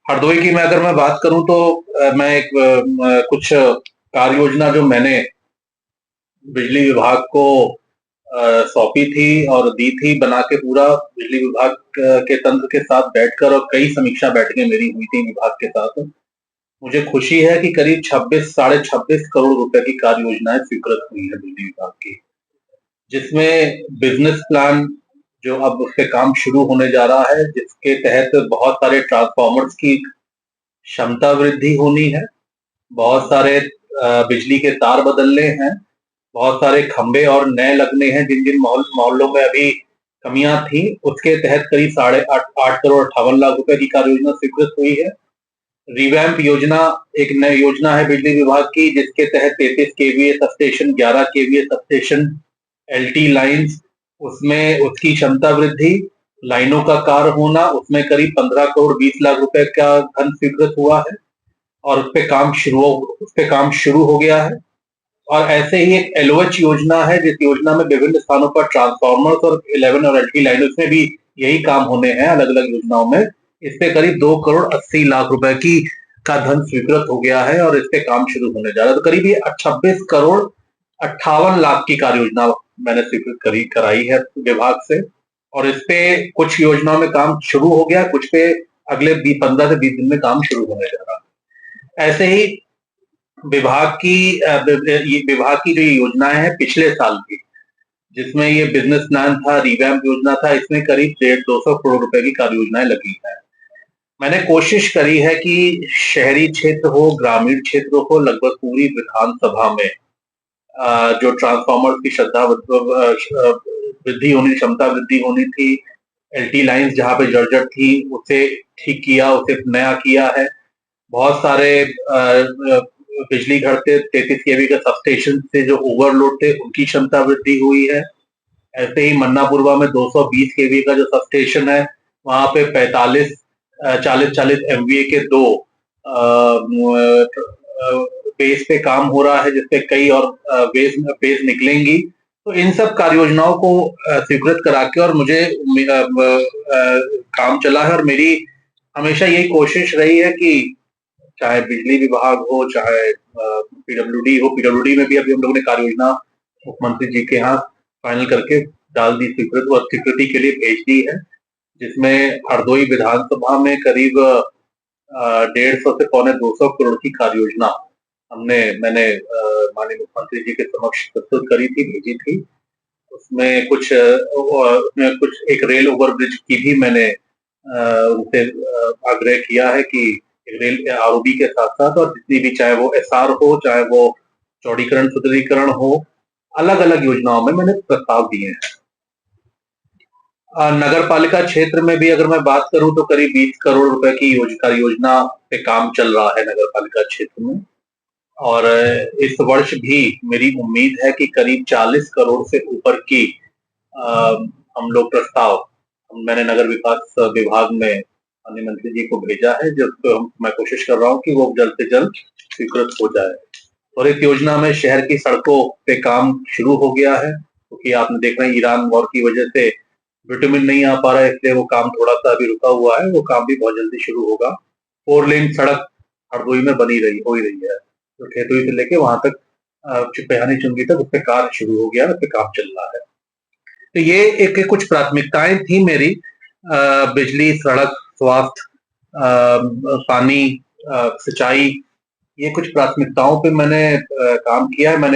हरदोई की अगर मैं बात करूं तो मैं कुछ कार्य योजना जो मैंने बिजली विभाग को सौंपी थी और दी थी बना के, पूरा बिजली विभाग के तंत्र के साथ बैठकर, और कई समीक्षा बैठकें मेरी हुई थी विभाग के साथ। मुझे खुशी है कि करीब 26 साढ़े 26 करोड़ रुपए की कार्य योजनाएं स्वीकृत हुई है बिजली विभाग की, जिसमें बिजनेस प्लान जो अब उस पे काम शुरू होने जा रहा है, जिसके तहत बहुत सारे ट्रांसफार्मर्स की क्षमता वृद्धि होनी है, बहुत सारे बिजली के तार बदलने हैं, बहुत सारे खंबे और नए लगने हैं जिन जिन मोहल्लों में अभी कमियां थी। उसके तहत करीब 8.58 करोड़ रुपए की कार्य योजना स्वीकृत हुई है। रिवैम्प योजना एक नई योजना है बिजली विभाग की, जिसके तहत 33 KVA sub station, 11 KVA sub station, LT lines, उसमें उसकी क्षमता वृद्धि, लाइनों का कार्य होना, उसमें करीब 15 करोड़ 20 लाख रुपए का धन स्वीकृत हुआ है और उस पे काम शुरू हो गया है। और ऐसे ही एक एलओएच योजना है, जिस योजना में विभिन्न स्थानों पर ट्रांसफार्मर्स और 11 और एलटी लाइनों में भी यही काम होने हैं अलग अलग योजनाओं में। इस पे करीब 2 करोड़ 80 लाख रुपए की का धन स्वीकृत हो गया है और इस पे काम शुरू होने जा रहा है। तो करीब ये 26 करोड़ 58 लाख की कार्य योजना मैंने स्वीकृत कराई है विभाग से, और इस पे कुछ योजनाओं में काम शुरू हो गया, कुछ पे अगले 15 से 20 दिन में काम शुरू होने जा रहा है। ऐसे ही विभाग की विभाग की जो योजनाएं हैं पिछले साल की, जिसमें ये बिजनेस प्लान था, रिवैम्प योजना था, इसमें करीब 250 करोड़ रुपए की कार्य योजनाएं लगी हैं। मैंने कोशिश करी है कि शहरी क्षेत्र हो, ग्रामीण क्षेत्र हो, लगभग पूरी विधानसभा में जो ट्रांसफार्मर की वृद्धि होनी, क्षमता वृद्धि होनी थी, एलटी लाइन्स जहां पे जर्जर थी उसे ठीक किया, उसे नया किया है। बहुत सारे बिजली घर थे, 33 केवी के सब स्टेशन से जो ओवरलोड थे उनकी क्षमता वृद्धि हुई है। ऐसे ही मन्नापुरवा में 220 केवी का जो सब स्टेशन है, वहां पे 40 एमवीए के दो बेस पे काम हो रहा है, जिसपे कई और बेस निकलेंगी। तो इन सब कार्य योजनाओं को स्वीकृत करा के और मुझे काम चला है, और मेरी हमेशा यही कोशिश रही है कि चाहे बिजली विभाग हो, चाहे पीडब्ल्यूडी हो, पीडब्ल्यूडी में भी अभी हम लोगों ने कार्य योजना मुख्यमंत्री जी के यहाँ फाइनल करके डाल दी, स्वीकृति के लिए भेज दी है, जिसमें हरदोई विधानसभा में करीब 150 से 250 करोड़ की कार्य योजना मैंने माननीय मुख्यमंत्री जी के समक्ष प्रस्तुत करी थी, भेजी थी। उसमें कुछ एक रेल ओवरब्रिज की भी मैंने उनसे आग्रह किया है कि रेल आरओबी के साथ साथ, और जितनी भी, चाहे वो एसआर हो, चाहे वो चौड़ीकरण सुदृढ़ीकरण हो, अलग अलग योजनाओं में मैंने प्रस्ताव दिए हैं। नगर पालिका क्षेत्र में भी अगर मैं बात करूं तो करीब 20 करोड़ रुपए की योजना पे काम चल रहा है नगर पालिका क्षेत्र में, और इस वर्ष भी मेरी उम्मीद है कि करीब 40 करोड़ से ऊपर की हम लोग प्रस्ताव मैंने नगर विकास विभाग में माननीय मंत्री जी को भेजा है, जो मैं कोशिश कर रहा हूँ कि वो जल्द से जल्द स्वीकृत हो जाए। और इस योजना में शहर की सड़कों पे काम शुरू हो गया है, क्योंकि आपने देखा है ईरान वॉर की वजह से विटामिन नहीं आ पा रहा है, इसलिए वो काम थोड़ा सा अभी रुका हुआ है, वो काम भी बहुत जल्दी शुरू होगा। 4 लेन सड़क हरदोई में हो ही रही है, तो खेतोई से लेके वहां तक चिपयानी चुंगी तक उस पे कार्य शुरू हो गया, उस पे काम चल रहा है। तो ये एक कुछ प्राथमिकताएं थी मेरी, बिजली, सड़क, स्वास्थ्य, पानी, सिंचाई, ये कुछ प्राथमिकताओं पे मैंने काम किया है। मैंने